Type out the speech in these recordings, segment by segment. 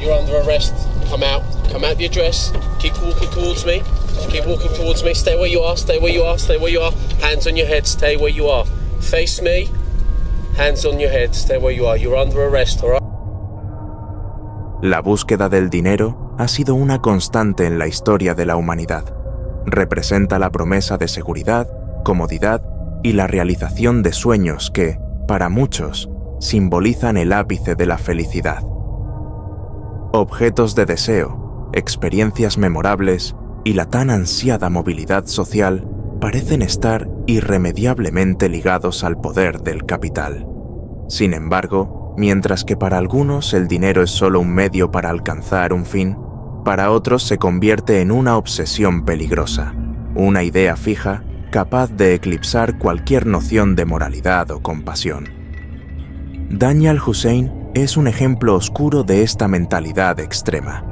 You're under arrest. Come out of your dress. Keep walking towards me. Keep walking towards me. Stay where you are, stay where you are, stay where you are. Hands on your head, stay where you are. Face me. Hands on your head, stay where you are. You're under arrest, all right? La búsqueda del dinero ha sido una constante en la historia de la humanidad. Representa la promesa de seguridad, comodidad y la realización de sueños que, para muchos, simbolizan el ápice de la felicidad. Objetos de deseo, experiencias memorables y la tan ansiada movilidad social parecen estar irremediablemente ligados al poder del capital. Sin embargo, mientras que para algunos el dinero es solo un medio para alcanzar un fin, para otros se convierte en una obsesión peligrosa, una idea fija capaz de eclipsar cualquier noción de moralidad o compasión. Daniel Hussein es un ejemplo oscuro de esta mentalidad extrema.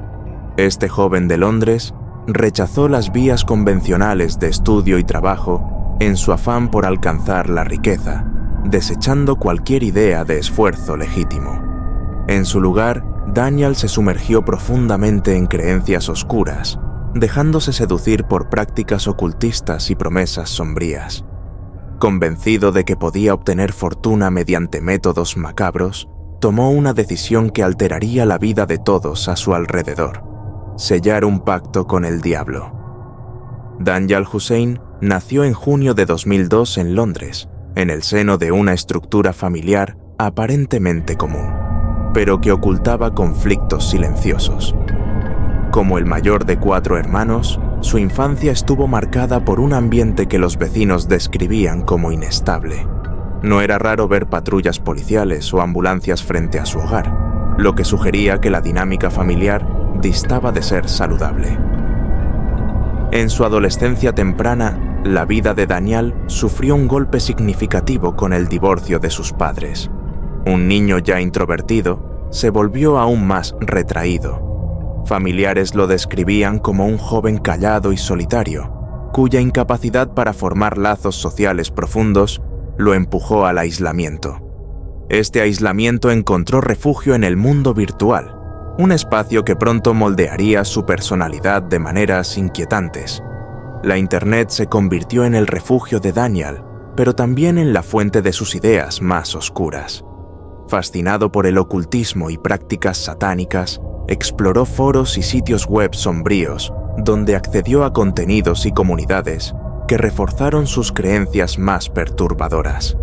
Este joven de Londres rechazó las vías convencionales de estudio y trabajo en su afán por alcanzar la riqueza, desechando cualquier idea de esfuerzo legítimo. En su lugar, Daniel se sumergió profundamente en creencias oscuras, dejándose seducir por prácticas ocultistas y promesas sombrías. Convencido de que podía obtener fortuna mediante métodos macabros, tomó una decisión que alteraría la vida de todos a su alrededor: sellar un pacto con el diablo. Daniel Hussein nació en junio de 2002 en Londres, en el seno de una estructura familiar aparentemente común, pero que ocultaba conflictos silenciosos. Como el mayor de 4 hermanos, su infancia estuvo marcada por un ambiente que los vecinos describían como inestable. No era raro ver patrullas policiales o ambulancias frente a su hogar, lo que sugería que la dinámica familiar distaba de ser saludable. En su adolescencia temprana, la vida de Daniel sufrió un golpe significativo con el divorcio de sus padres. Un niño ya introvertido se volvió aún más retraído. Familiares lo describían como un joven callado y solitario, cuya incapacidad para formar lazos sociales profundos lo empujó al aislamiento. Este aislamiento encontró refugio en el mundo virtual, un espacio que pronto moldearía su personalidad de maneras inquietantes. La Internet se convirtió en el refugio de Daniel, pero también en la fuente de sus ideas más oscuras. Fascinado por el ocultismo y prácticas satánicas, exploró foros y sitios web sombríos, donde accedió a contenidos y comunidades que reforzaron sus creencias más perturbadoras.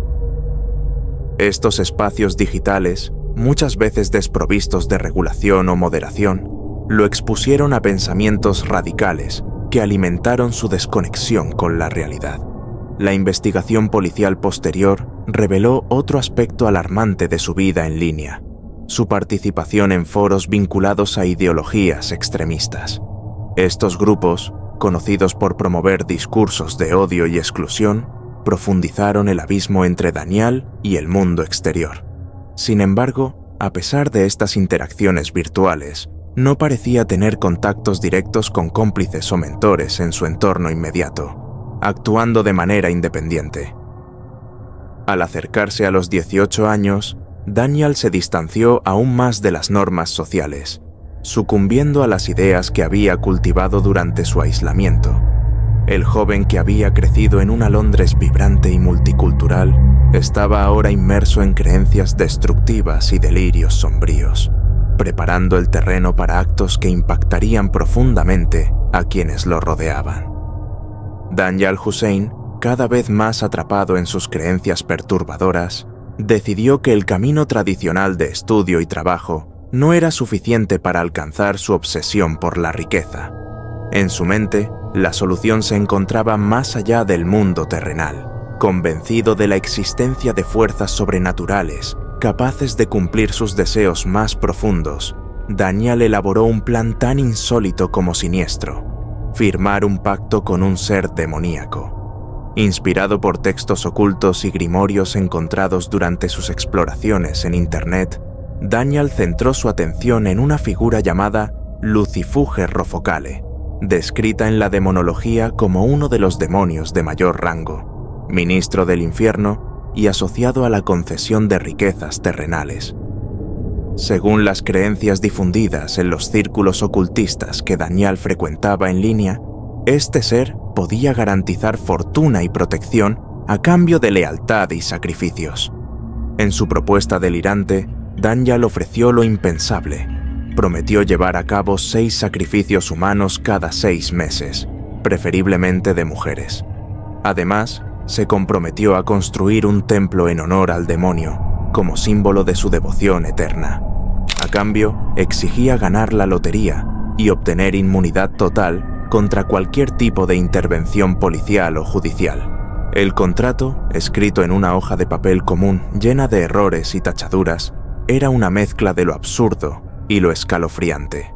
Estos espacios digitales, muchas veces desprovistos de regulación o moderación, lo expusieron a pensamientos radicales que alimentaron su desconexión con la realidad. La investigación policial posterior reveló otro aspecto alarmante de su vida en línea: su participación en foros vinculados a ideologías extremistas. Estos grupos, conocidos por promover discursos de odio y exclusión, profundizaron el abismo entre Daniel y el mundo exterior. Sin embargo, a pesar de estas interacciones virtuales, no parecía tener contactos directos con cómplices o mentores en su entorno inmediato, actuando de manera independiente. Al acercarse a los 18 años, Daniel se distanció aún más de las normas sociales, sucumbiendo a las ideas que había cultivado durante su aislamiento. El joven que había crecido en una Londres vibrante y multicultural estaba ahora inmerso en creencias destructivas y delirios sombríos, preparando el terreno para actos que impactarían profundamente a quienes lo rodeaban. Daniel Hussein, cada vez más atrapado en sus creencias perturbadoras, decidió que el camino tradicional de estudio y trabajo no era suficiente para alcanzar su obsesión por la riqueza. En su mente, la solución se encontraba más allá del mundo terrenal. Convencido de la existencia de fuerzas sobrenaturales capaces de cumplir sus deseos más profundos, Daniel elaboró un plan tan insólito como siniestro: firmar un pacto con un ser demoníaco. Inspirado por textos ocultos y grimorios encontrados durante sus exploraciones en Internet, Daniel centró su atención en una figura llamada Lucifuge Rofocale, descrita en la demonología como uno de los demonios de mayor rango, ministro del infierno y asociado a la concesión de riquezas terrenales. Según las creencias difundidas en los círculos ocultistas que Daniel frecuentaba en línea, este ser podía garantizar fortuna y protección a cambio de lealtad y sacrificios. En su propuesta delirante, Daniel ofreció lo impensable. Prometió llevar a cabo 6 sacrificios humanos cada 6 meses, preferiblemente de mujeres. Además, se comprometió a construir un templo en honor al demonio, como símbolo de su devoción eterna. A cambio, exigía ganar la lotería y obtener inmunidad total contra cualquier tipo de intervención policial o judicial. El contrato, escrito en una hoja de papel común llena de errores y tachaduras, era una mezcla de lo absurdo y lo escalofriante.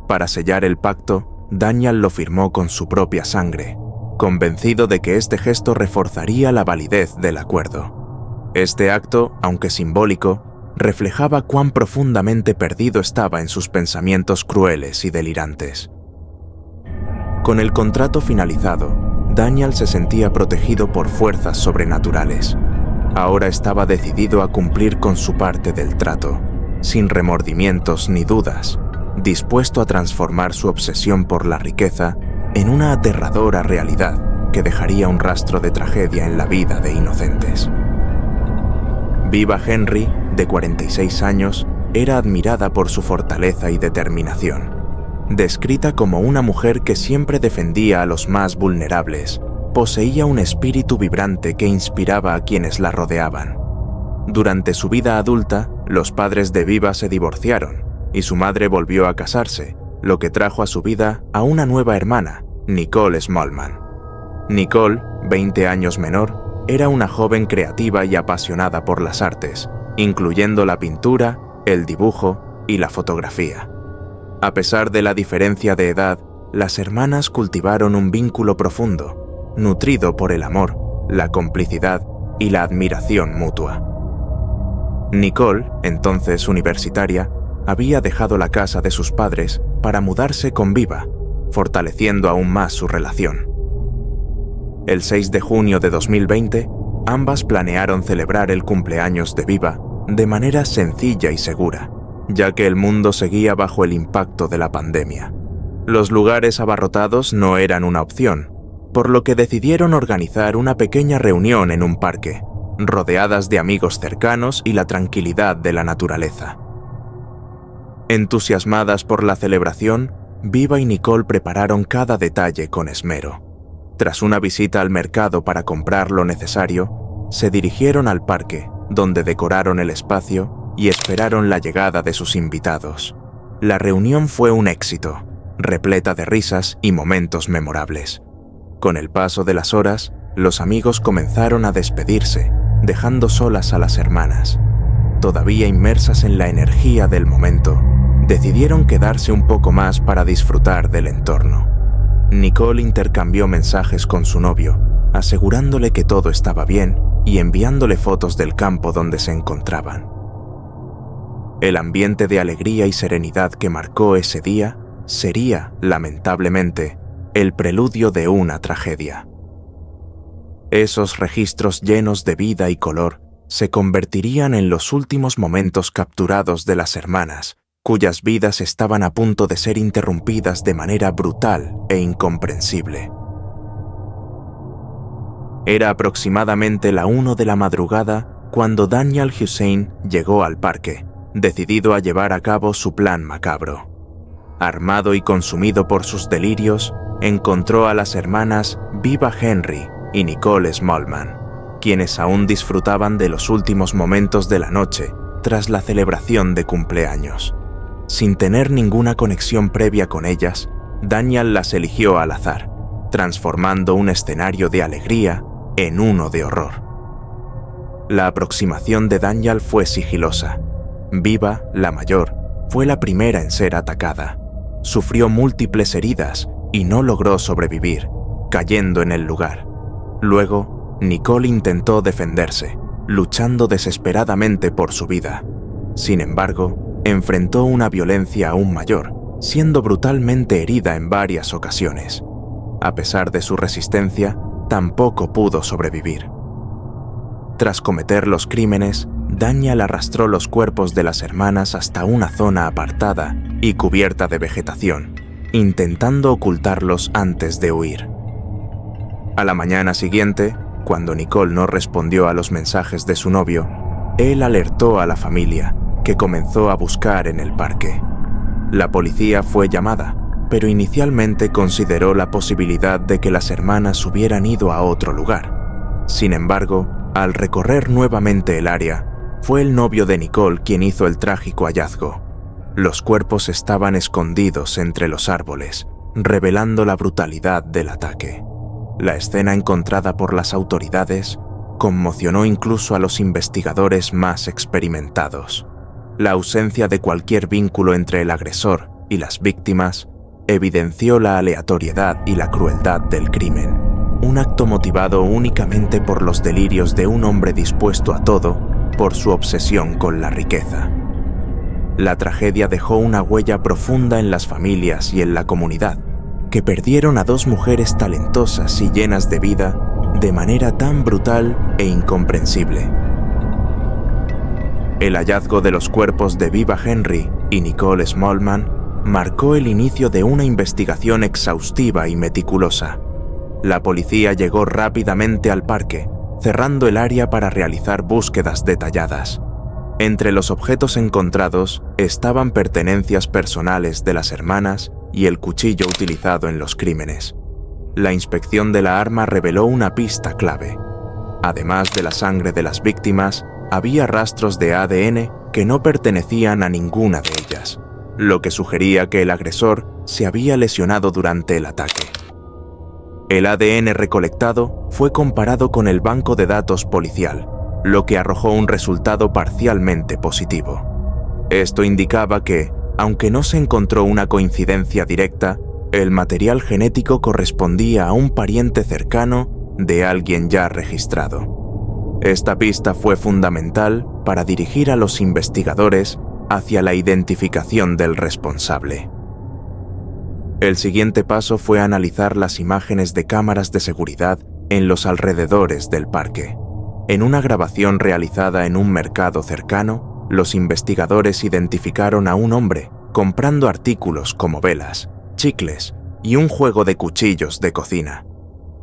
Para sellar el pacto, Daniel lo firmó con su propia sangre, convencido de que este gesto reforzaría la validez del acuerdo. Este acto, aunque simbólico, reflejaba cuán profundamente perdido estaba en sus pensamientos crueles y delirantes. Con el contrato finalizado, Daniel se sentía protegido por fuerzas sobrenaturales. Ahora estaba decidido a cumplir con su parte del trato, sin remordimientos ni dudas, dispuesto a transformar su obsesión por la riqueza en una aterradora realidad que dejaría un rastro de tragedia en la vida de inocentes. Viva Henry, de 46 años, era admirada por su fortaleza y determinación. Descrita como una mujer que siempre defendía a los más vulnerables, poseía un espíritu vibrante que inspiraba a quienes la rodeaban. Durante su vida adulta, los padres de Viva se divorciaron y su madre volvió a casarse, lo que trajo a su vida a una nueva hermana, Nicole Smallman. Nicole, 20 años menor, era una joven creativa y apasionada por las artes, incluyendo la pintura, el dibujo y la fotografía. A pesar de la diferencia de edad, las hermanas cultivaron un vínculo profundo, nutrido por el amor, la complicidad y la admiración mutua. Nicole, entonces universitaria, había dejado la casa de sus padres para mudarse con Viva, fortaleciendo aún más su relación. El 6 de junio de 2020, ambas planearon celebrar el cumpleaños de Viva de manera sencilla y segura, ya que el mundo seguía bajo el impacto de la pandemia. Los lugares abarrotados no eran una opción, por lo que decidieron organizar una pequeña reunión en un parque, rodeadas de amigos cercanos y la tranquilidad de la naturaleza. Entusiasmadas por la celebración, Viva y Nicole prepararon cada detalle con esmero. Tras una visita al mercado para comprar lo necesario, se dirigieron al parque, donde decoraron el espacio y esperaron la llegada de sus invitados. La reunión fue un éxito, repleta de risas y momentos memorables. Con el paso de las horas, los amigos comenzaron a despedirse, dejando solas a las hermanas. Todavía inmersas en la energía del momento, decidieron quedarse un poco más para disfrutar del entorno. Nicole intercambió mensajes con su novio, asegurándole que todo estaba bien y enviándole fotos del campo donde se encontraban. El ambiente de alegría y serenidad que marcó ese día sería, lamentablemente, el preludio de una tragedia. Esos registros llenos de vida y color se convertirían en los últimos momentos capturados de las hermanas, cuyas vidas estaban a punto de ser interrumpidas de manera brutal e incomprensible. Era aproximadamente la 1 de la madrugada cuando Daniel Hussein llegó al parque, decidido a llevar a cabo su plan macabro. Armado y consumido por sus delirios, encontró a las hermanas Viva Henry y Nicole Smallman, quienes aún disfrutaban de los últimos momentos de la noche tras la celebración de cumpleaños. Sin tener ninguna conexión previa con ellas, Daniel las eligió al azar, transformando un escenario de alegría en uno de horror. La aproximación de Daniel fue sigilosa. Viva, la mayor, fue la primera en ser atacada. Sufrió múltiples heridas y no logró sobrevivir, cayendo en el lugar. Luego, Nicole intentó defenderse, luchando desesperadamente por su vida. Sin embargo, enfrentó una violencia aún mayor, siendo brutalmente herida en varias ocasiones. A pesar de su resistencia, tampoco pudo sobrevivir. Tras cometer los crímenes, Daniel arrastró los cuerpos de las hermanas hasta una zona apartada y cubierta de vegetación, intentando ocultarlos antes de huir. A la mañana siguiente, cuando Nicole no respondió a los mensajes de su novio, él alertó a la familia, que comenzó a buscar en el parque. La policía fue llamada, pero inicialmente consideró la posibilidad de que las hermanas hubieran ido a otro lugar. Sin embargo, al recorrer nuevamente el área, fue el novio de Nicole quien hizo el trágico hallazgo. Los cuerpos estaban escondidos entre los árboles, revelando la brutalidad del ataque. La escena encontrada por las autoridades conmocionó incluso a los investigadores más experimentados. La ausencia de cualquier vínculo entre el agresor y las víctimas evidenció la aleatoriedad y la crueldad del crimen, un acto motivado únicamente por los delirios de un hombre dispuesto a todo por su obsesión con la riqueza. La tragedia dejó una huella profunda en las familias y en la comunidad, que perdieron a dos mujeres talentosas y llenas de vida de manera tan brutal e incomprensible. El hallazgo de los cuerpos de Viva Henry y Nicole Smallman marcó el inicio de una investigación exhaustiva y meticulosa. La policía llegó rápidamente al parque, cerrando el área para realizar búsquedas detalladas. Entre los objetos encontrados estaban pertenencias personales de las hermanas y el cuchillo utilizado en los crímenes. La inspección de la arma reveló una pista clave. Además de la sangre de las víctimas, había rastros de ADN que no pertenecían a ninguna de ellas, lo que sugería que el agresor se había lesionado durante el ataque. El ADN recolectado fue comparado con el banco de datos policial, lo que arrojó un resultado parcialmente positivo. Esto indicaba que, aunque no se encontró una coincidencia directa, el material genético correspondía a un pariente cercano de alguien ya registrado. Esta pista fue fundamental para dirigir a los investigadores hacia la identificación del responsable. El siguiente paso fue analizar las imágenes de cámaras de seguridad en los alrededores del parque. En una grabación realizada en un mercado cercano, los investigadores identificaron a un hombre comprando artículos como velas, chicles y un juego de cuchillos de cocina.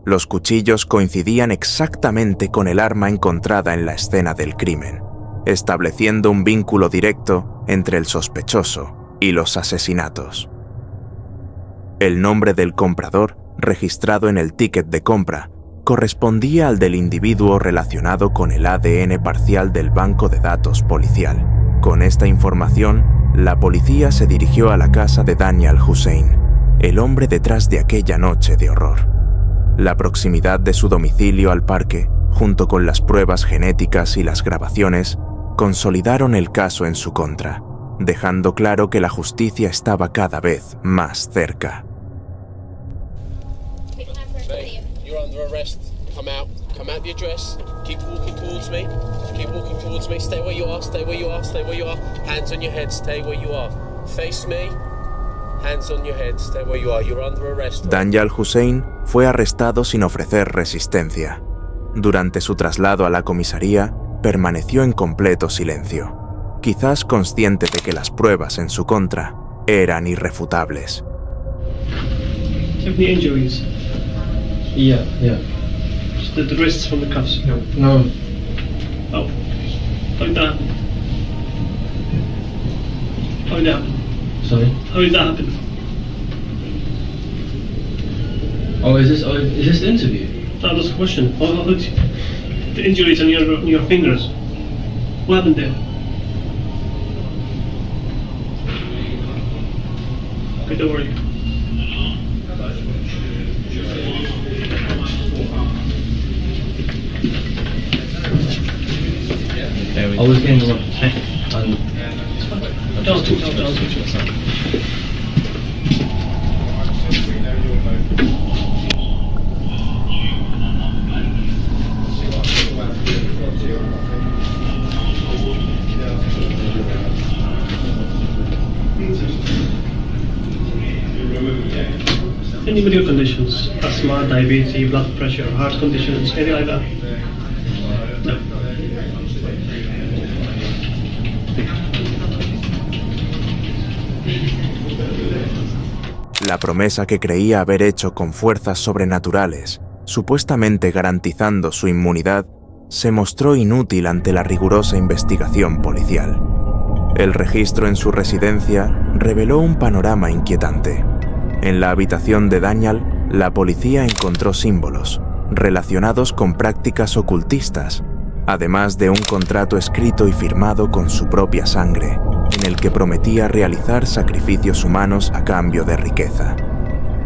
Los cuchillos coincidían exactamente con el arma encontrada en la escena del crimen, estableciendo un vínculo directo entre el sospechoso y los asesinatos. El nombre del comprador, registrado en el ticket de compra, correspondía al del individuo relacionado con el ADN parcial del banco de datos policial. Con esta información, la policía se dirigió a la casa de Daniel Hussein, el hombre detrás de aquella noche de horror. La proximidad de su domicilio al parque, junto con las pruebas genéticas y las grabaciones, consolidaron el caso en su contra, dejando claro que la justicia estaba cada vez más cerca. You're under arrest. Come out of your dress. Keep walking towards me. Keep walking towards me. Stay where you are. Stay where you are. Stay where you are. Hands on your head. Stay where you are. Face me. Hands on your head. Stay where you are. You're under arrest. Daniel Hussein fue arrestado sin ofrecer resistencia. Durante su traslado a la comisaría, permaneció en completo silencio, quizás consciente de que las pruebas en su contra eran irrefutables. Any injuries? Yeah. The wrists from the cuffs? No. Oh. How did that happen? How did that happen? Sorry. How did that happen? Oh, is this the interview? That was the question. How did the injuries on your fingers? What happened there? Okay, don't worry. I was getting a lot and Don't switch yourself. Any medical conditions, asthma, diabetes, blood pressure, heart conditions, anything like that? No. La promesa que creía haber hecho con fuerzas sobrenaturales, supuestamente garantizando su inmunidad, se mostró inútil ante la rigurosa investigación policial. El registro en su residencia reveló un panorama inquietante. En la habitación de Daniel, la policía encontró símbolos relacionados con prácticas ocultistas, además de un contrato escrito y firmado con su propia sangre, en el que prometía realizar sacrificios humanos a cambio de riqueza.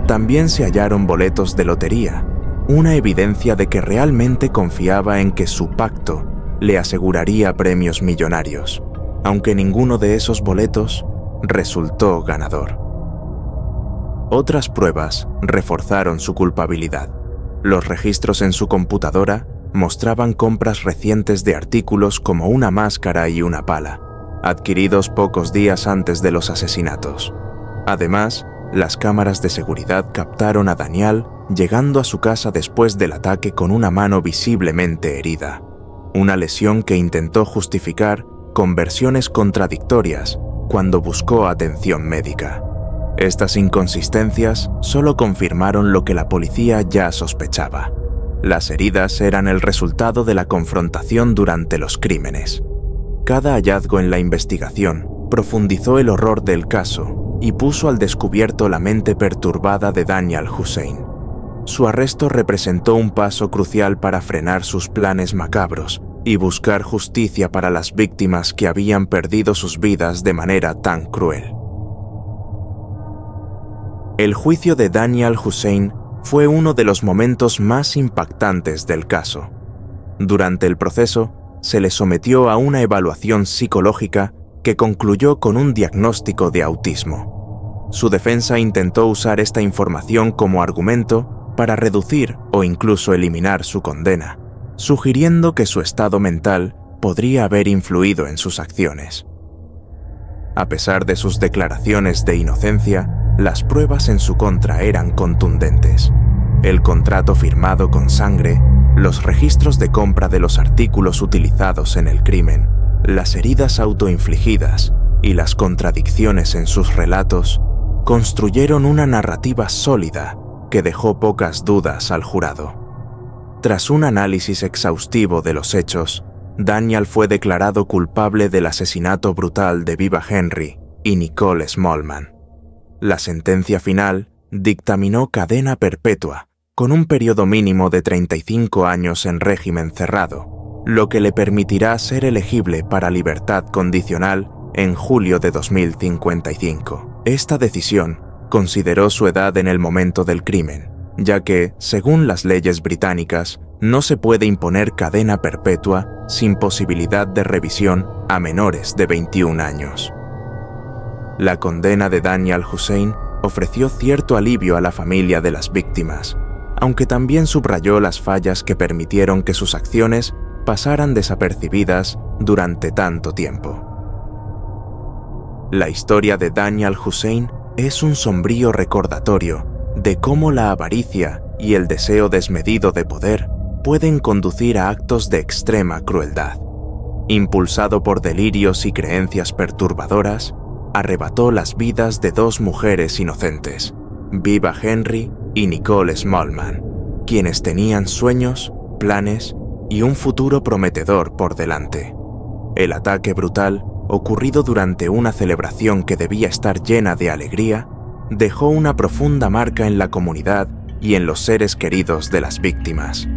También se hallaron boletos de lotería, una evidencia de que realmente confiaba en que su pacto le aseguraría premios millonarios, aunque ninguno de esos boletos resultó ganador. Otras pruebas reforzaron su culpabilidad. Los registros en su computadora mostraban compras recientes de artículos como una máscara y una pala, adquiridos pocos días antes de los asesinatos. Además, las cámaras de seguridad captaron a Daniel llegando a su casa después del ataque con una mano visiblemente herida, una lesión que intentó justificar con versiones contradictorias cuando buscó atención médica. Estas inconsistencias solo confirmaron lo que la policía ya sospechaba. Las heridas eran el resultado de la confrontación durante los crímenes. Cada hallazgo en la investigación profundizó el horror del caso y puso al descubierto la mente perturbada de Daniel Hussein. Su arresto representó un paso crucial para frenar sus planes macabros y buscar justicia para las víctimas que habían perdido sus vidas de manera tan cruel. El juicio de Daniel Hussein fue uno de los momentos más impactantes del caso. Durante el proceso, se le sometió a una evaluación psicológica que concluyó con un diagnóstico de autismo. Su defensa intentó usar esta información como argumento para reducir o incluso eliminar su condena, sugiriendo que su estado mental podría haber influido en sus acciones. A pesar de sus declaraciones de inocencia, las pruebas en su contra eran contundentes. El contrato firmado con sangre, los registros de compra de los artículos utilizados en el crimen, las heridas autoinfligidas y las contradicciones en sus relatos construyeron una narrativa sólida que dejó pocas dudas al jurado. Tras un análisis exhaustivo de los hechos, Daniel fue declarado culpable del asesinato brutal de Viva Henry y Nicole Smallman. La sentencia final dictaminó cadena perpetua, con un periodo mínimo de 35 años en régimen cerrado, lo que le permitirá ser elegible para libertad condicional en julio de 2055. Esta decisión consideró su edad en el momento del crimen, ya que, según las leyes británicas, no se puede imponer cadena perpetua sin posibilidad de revisión a menores de 21 años. La condena de Daniel Hussein ofreció cierto alivio a la familia de las víctimas, aunque también subrayó las fallas que permitieron que sus acciones pasaran desapercibidas durante tanto tiempo. La historia de Daniel Hussein es un sombrío recordatorio de cómo la avaricia y el deseo desmedido de poder pueden conducir a actos de extrema crueldad. Impulsado por delirios y creencias perturbadoras, arrebató las vidas de dos mujeres inocentes, Viva Henry y Nicole Smallman, quienes tenían sueños, planes y un futuro prometedor por delante. El ataque brutal, ocurrido durante una celebración que debía estar llena de alegría, dejó una profunda marca en la comunidad y en los seres queridos de las víctimas.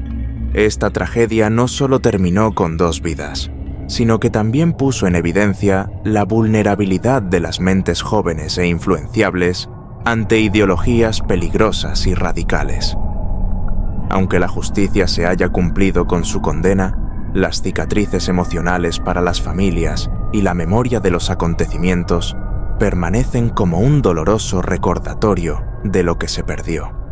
Esta tragedia no solo terminó con dos vidas, sino que también puso en evidencia la vulnerabilidad de las mentes jóvenes e influenciables ante ideologías peligrosas y radicales. Aunque la justicia se haya cumplido con su condena, las cicatrices emocionales para las familias y la memoria de los acontecimientos permanecen como un doloroso recordatorio de lo que se perdió.